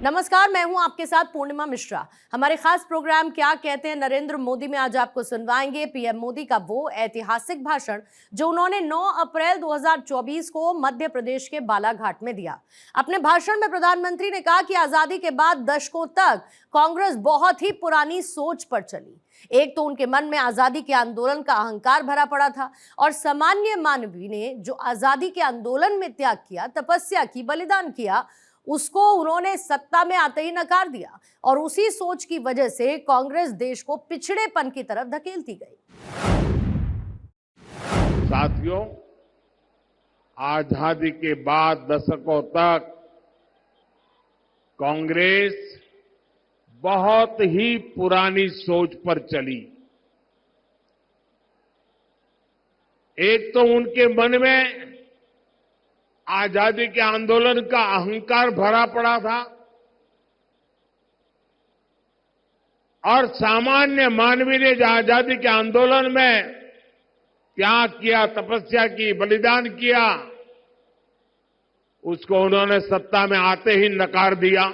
नमस्कार, मैं हूं आपके साथ पूर्णिमा मिश्रा। हमारे खास प्रोग्राम क्या कहते हैं नरेंद्र मोदी में आज आपको सुनवाएंगे पीएम मोदी का वो ऐतिहासिक भाषण जो उन्होंने 9 अप्रैल 2024 को मध्य प्रदेश के बालाघाट में दिया। अपने भाषण में प्रधानमंत्री ने कहा कि आजादी के बाद दशकों तक कांग्रेस बहुत ही पुरानी सोच पर चली। एक तो उनके मन में आजादी के आंदोलन का अहंकार भरा पड़ा था और सामान्य मानवी ने जो आजादी के आंदोलन में त्याग किया, तपस्या की, बलिदान किया, उसको उन्होंने सत्ता में आते ही नकार दिया और उसी सोच की वजह से कांग्रेस देश को पिछड़ेपन की तरफ धकेलती गई। साथियों, आजादी के बाद दशकों तक कांग्रेस बहुत ही पुरानी सोच पर चली। एक तो उनके मन में आजादी के आंदोलन का अहंकार भरा पड़ा था और सामान्य मानवी ने जो आजादी के आंदोलन में त्याग किया, तपस्या की, बलिदान किया, उसको उन्होंने सत्ता में आते ही नकार दिया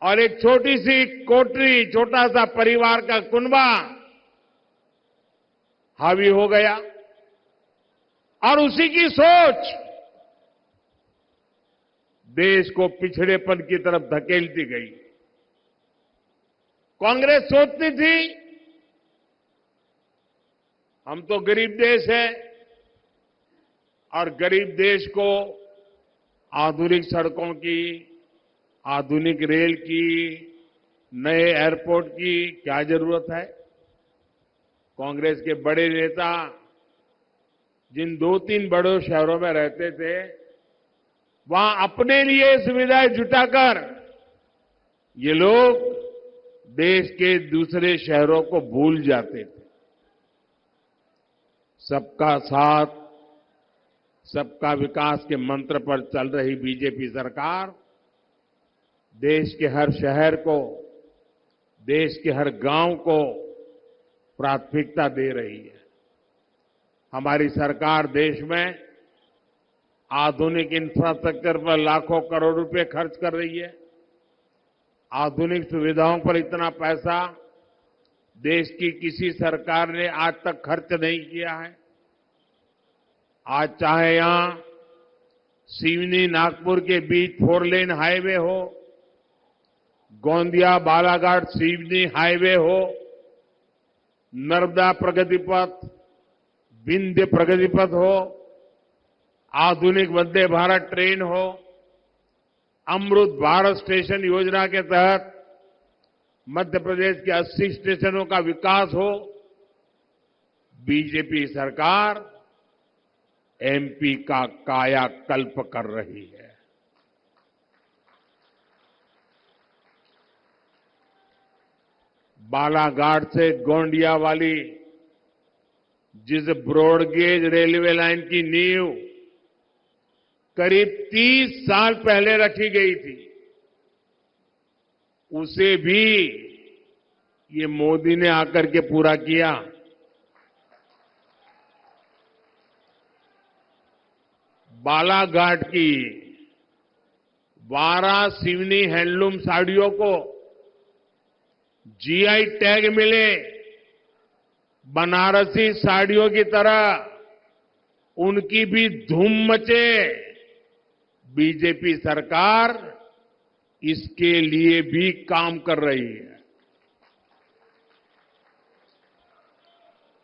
और एक छोटी सी कोठरी, छोटा सा परिवार का कुनबा हावी हो गया और उसी की सोच देश को पिछड़ेपन की तरफ धकेलती गई। कांग्रेस सोचती थी हम तो गरीब देश है और गरीब देश को आधुनिक सड़कों की, आधुनिक रेल की, नए एयरपोर्ट की क्या जरूरत है। कांग्रेस के बड़े नेता जिन 2-3 बड़े शहरों में रहते थे, वहां अपने लिए सुविधाएं जुटाकर ये लोग देश के दूसरे शहरों को भूल जाते थे। सबका साथ, सबका विकास के मंत्र पर चल रही बीजेपी सरकार देश के हर शहर को, देश के हर गांव को प्राथमिकता दे रही है। हमारी सरकार देश में आधुनिक इंफ्रास्ट्रक्चर पर लाखों करोड़ रुपए खर्च कर रही है। आधुनिक सुविधाओं पर इतना पैसा देश की किसी सरकार ने आज तक खर्च नहीं किया है। आज चाहे यहां सिवनी नागपुर के बीच 4 लेन हाईवे हो, गोंदिया बालाघाट सिवनी हाईवे हो, नर्मदा प्रगति पथ, विंध्य प्रगति पथ हो, आधुनिक वंदे भारत ट्रेन हो, अमृत भारत स्टेशन योजना के तहत मध्य प्रदेश के 80 स्टेशनों का विकास हो। बीजेपी सरकार एमपी का कायाकल्प कर रही है। बालाघाट से गोंदिया वाली जिस ब्रॉडगेज रेलवे लाइन की नींव करीब 30 साल पहले रखी गई थी, उसे भी ये मोदी ने आकर के पूरा किया। बालाघाट की 12 सिवनी हैंडलूम साड़ियों को जीआई टैग मिले। बनारसी साड़ियों की तरह उनकी भी धूम मचे। बीजेपी सरकार इसके लिए भी काम कर रही है।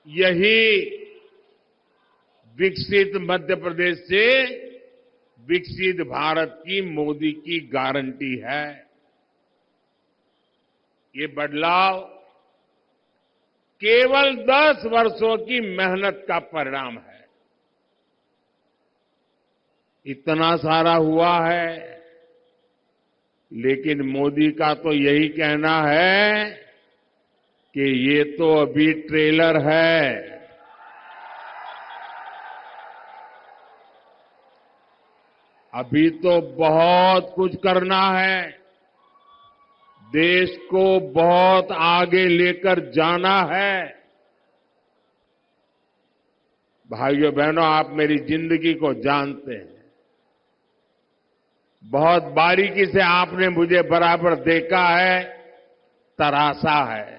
यही विकसित मध्य प्रदेश से विकसित भारत की मोदी की गारंटी है। ये बदलाव केवल 10 वर्षों की मेहनत का परिणाम है। इतना सारा हुआ है, लेकिन मोदी का तो यही कहना है कि ये तो अभी ट्रेलर है। अभी तो बहुत कुछ करना है। देश को बहुत आगे लेकर जाना है। भाइयों बहनों, आप मेरी जिंदगी को जानते हैं। बहुत बारीकी से आपने मुझे बराबर देखा है, तरासा है।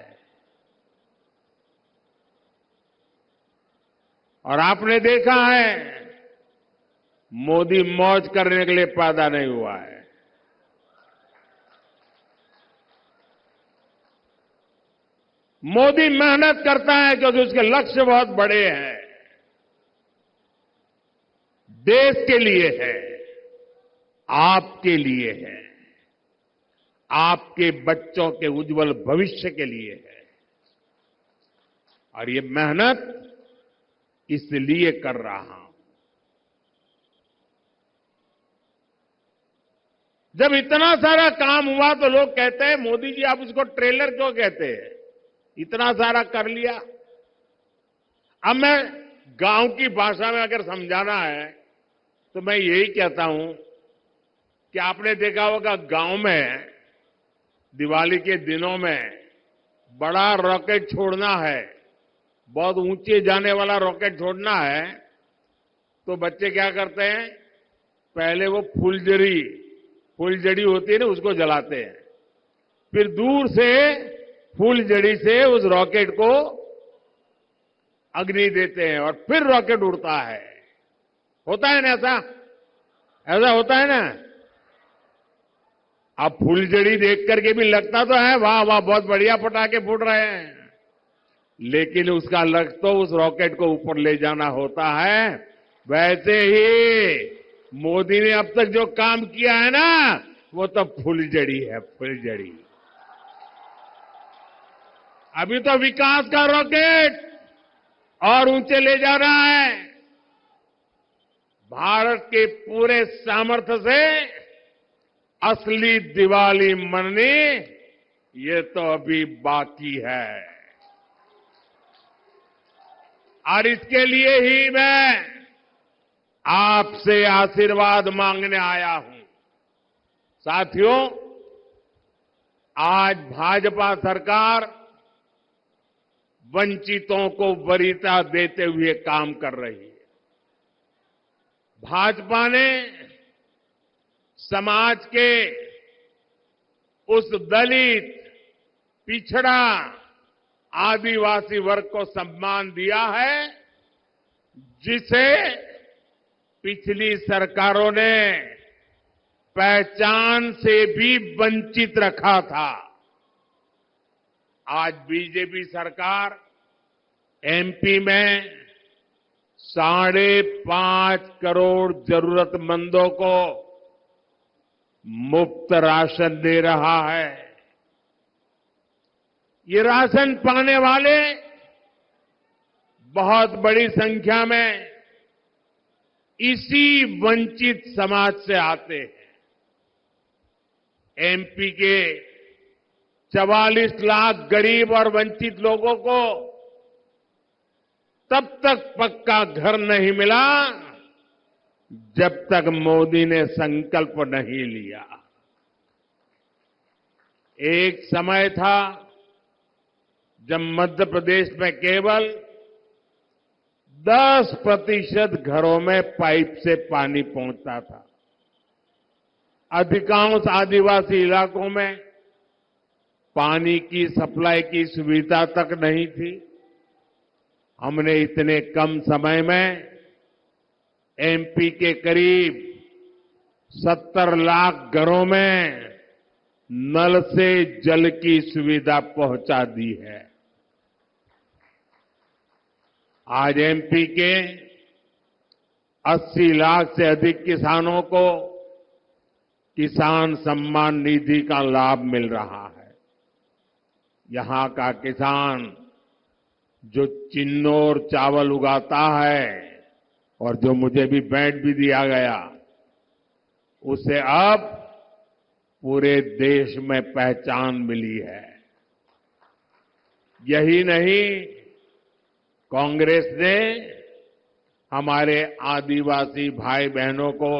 और आपने देखा है, मोदी मौज करने के लिए पैदा नहीं हुआ है। मोदी मेहनत करता है क्योंकि उसके लक्ष्य बहुत बड़े हैं, देश के लिए है, आपके लिए है, आपके बच्चों के उज्जवल भविष्य के लिए है। और ये मेहनत इसलिए कर रहा हूं। जब इतना सारा काम हुआ तो लोग कहते हैं, मोदी जी आप उसको ट्रेलर क्यों कहते हैं, इतना सारा कर लिया। अब मैं गांव की भाषा में अगर समझाना है तो मैं यही कहता हूं कि आपने देखा होगा गांव में दिवाली के दिनों में बड़ा रॉकेट छोड़ना है, बहुत ऊंचे जाने वाला रॉकेट छोड़ना है, तो बच्चे क्या करते हैं, पहले वो फुलझड़ी होती है ना, उसको जलाते हैं, फिर दूर से फुलझड़ी से उस रॉकेट को अग्नि देते हैं और फिर रॉकेट उड़ता है। होता है ना ऐसा? ऐसा होता है ना? अब फुलझड़ी देख करके भी लगता तो है वाह वाह बहुत बढ़िया पटाखे फूट रहे हैं, लेकिन उसका लक्ष्य तो उस रॉकेट को ऊपर ले जाना होता है। वैसे ही मोदी ने अब तक जो काम किया है ना, वो तो फुलझड़ी है, फुलझड़ी। अभी तो विकास का रॉकेट और ऊंचे ले जा रहा है। भारत के पूरे सामर्थ्य से असली दिवाली मननी, ये तो अभी बाकी है। और इसके लिए ही मैं आपसे आशीर्वाद मांगने आया हूं। साथियों, आज भाजपा सरकार वंचितों को वरीयता देते हुए काम कर रही है। भाजपा ने समाज के उस दलित, पिछड़ा, आदिवासी वर्ग को सम्मान दिया है जिसे पिछली सरकारों ने पहचान से भी वंचित रखा था। आज बीजेपी सरकार एमपी में 5.5 करोड़ जरूरतमंदों को मुफ्त राशन दे रहा है। ये राशन पाने वाले बहुत बड़ी संख्या में इसी वंचित समाज से आते हैं। एमपी के 44 लाख गरीब और वंचित लोगों को तब तक पक्का घर नहीं मिला जब तक मोदी ने संकल्प नहीं लिया। एक समय था जब मध्य प्रदेश में केवल 10% घरों में पाइप से पानी पहुंचता था। अधिकांश आदिवासी इलाकों में पानी की सप्लाई की सुविधा तक नहीं थी। हमने इतने कम समय में एमपी के करीब 70 लाख घरों में नल से जल की सुविधा पहुंचा दी है। आज एमपी के 80 लाख से अधिक किसानों को किसान सम्मान निधि का लाभ मिल रहा है। यहां का किसान जो चिन्नौर चावल उगाता है और जो मुझे भी भेंट भी दिया गया, उसे अब पूरे देश में पहचान मिली है। यही नहीं, कांग्रेस ने हमारे आदिवासी भाई बहनों को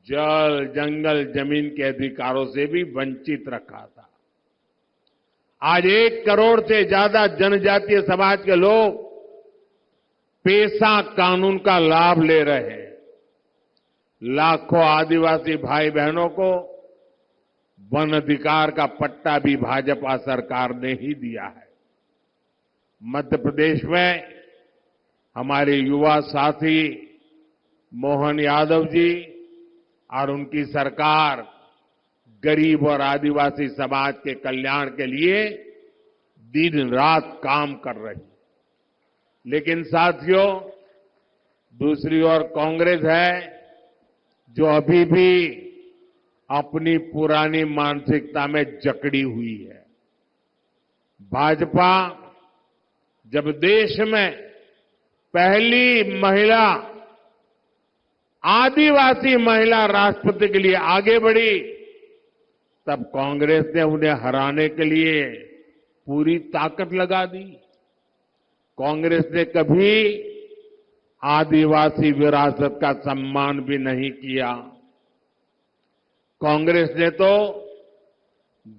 जल, जंगल, जमीन के अधिकारों से भी वंचित रखा था। आज 1 करोड़ से ज्यादा जनजातीय समाज के लोग पेसा कानून का लाभ ले रहे हैं। लाखों आदिवासी भाई बहनों को वन अधिकार का पट्टा भी भाजपा सरकार ने ही दिया है। मध्य प्रदेश में हमारे युवा साथी मोहन यादव जी और उनकी सरकार गरीब और आदिवासी समाज के कल्याण के लिए दिन रात काम कर रही। लेकिन साथियों, दूसरी ओर कांग्रेस है जो अभी भी अपनी पुरानी मानसिकता में जकड़ी हुई है। भाजपा जब देश में पहली महिला आदिवासी महिला राष्ट्रपति के लिए आगे बढ़ी, तब कांग्रेस ने उन्हें हराने के लिए पूरी ताकत लगा दी। कांग्रेस ने कभी आदिवासी विरासत का सम्मान भी नहीं किया। कांग्रेस ने तो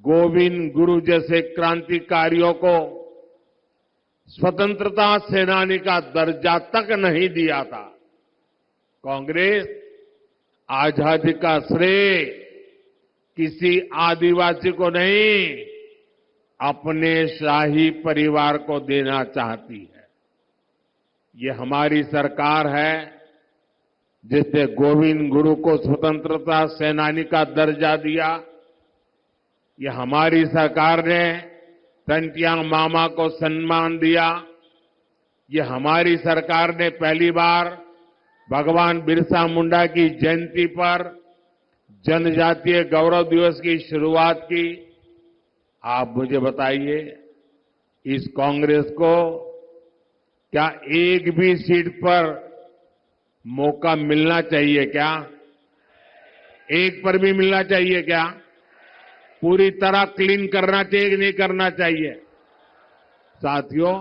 गोविंद गुरु जैसे क्रांतिकारियों को स्वतंत्रता सेनानी का दर्जा तक नहीं दिया था। कांग्रेस आजादी का श्रेय किसी आदिवासी को नहीं, अपने शाही परिवार को देना चाहती है। ये हमारी सरकार है जिसने गोविंद गुरु को स्वतंत्रता सेनानी का दर्जा दिया। ये हमारी सरकार ने तंटियांग मामा को सम्मान दिया। ये हमारी सरकार ने पहली बार भगवान बिरसा मुंडा की जयंती पर जनजातीय गौरव दिवस की शुरुआत की। आप मुझे बताइए, इस कांग्रेस को क्या एक भी सीट पर मौका मिलना चाहिए क्या? एक पर भी मिलना चाहिए क्या? पूरी तरह क्लीन करना चाहिए कि नहीं करना चाहिए? साथियों,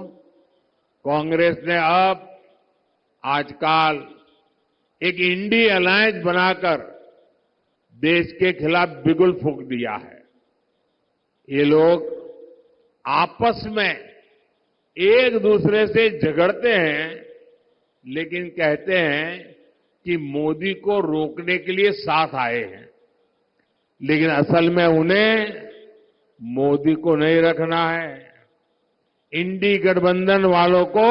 कांग्रेस ने अब आजकल एक इंडी अलायंस बनाकर देश के खिलाफ बिगुल फूंक दिया है। ये लोग आपस में एक दूसरे से झगड़ते हैं, लेकिन कहते हैं कि मोदी को रोकने के लिए साथ आए हैं, लेकिन असल में उन्हें मोदी को नहीं रखना है। इंडी गठबंधन वालों को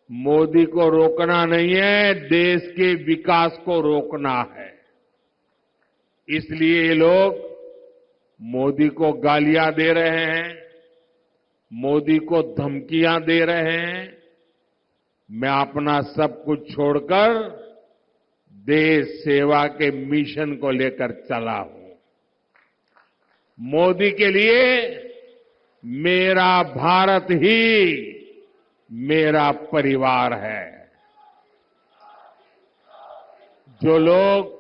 मोदी को रोकना नहीं है, देश के विकास को रोकना है। इसलिए ये लोग मोदी को गालियां दे रहे हैं, मोदी को धमकियां दे रहे हैं। मैं अपना सब कुछ छोड़कर देश सेवा के मिशन को लेकर चला हूं। मोदी के लिए मेरा भारत ही मेरा परिवार है। जो लोग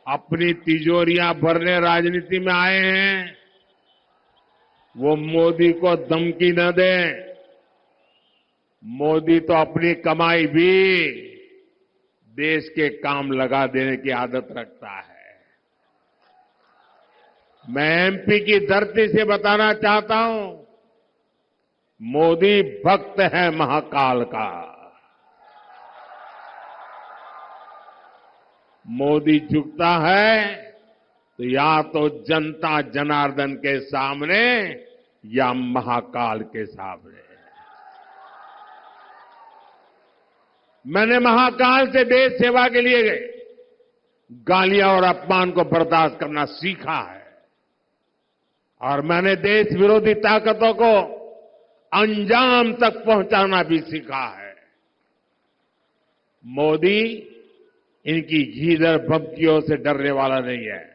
अपनी तिजोरियां भरने राजनीति में आए हैं, वो मोदी को धमकी न दें। मोदी तो अपनी कमाई भी देश के काम लगा देने की आदत रखता है। मैं एमपी की धरती से बताना चाहता हूं, मोदी भक्त है महाकाल का। मोदी झुकता है तो या तो जनता जनार्दन के सामने या महाकाल के सामने। मैंने महाकाल से देश सेवा के लिए गालियां और अपमान को बर्दाश्त करना सीखा है, और मैंने देश विरोधी ताकतों को अंजाम तक पहुंचाना भी सीखा है। मोदी इनकी घीधर भक्तियों से डरने वाला नहीं है।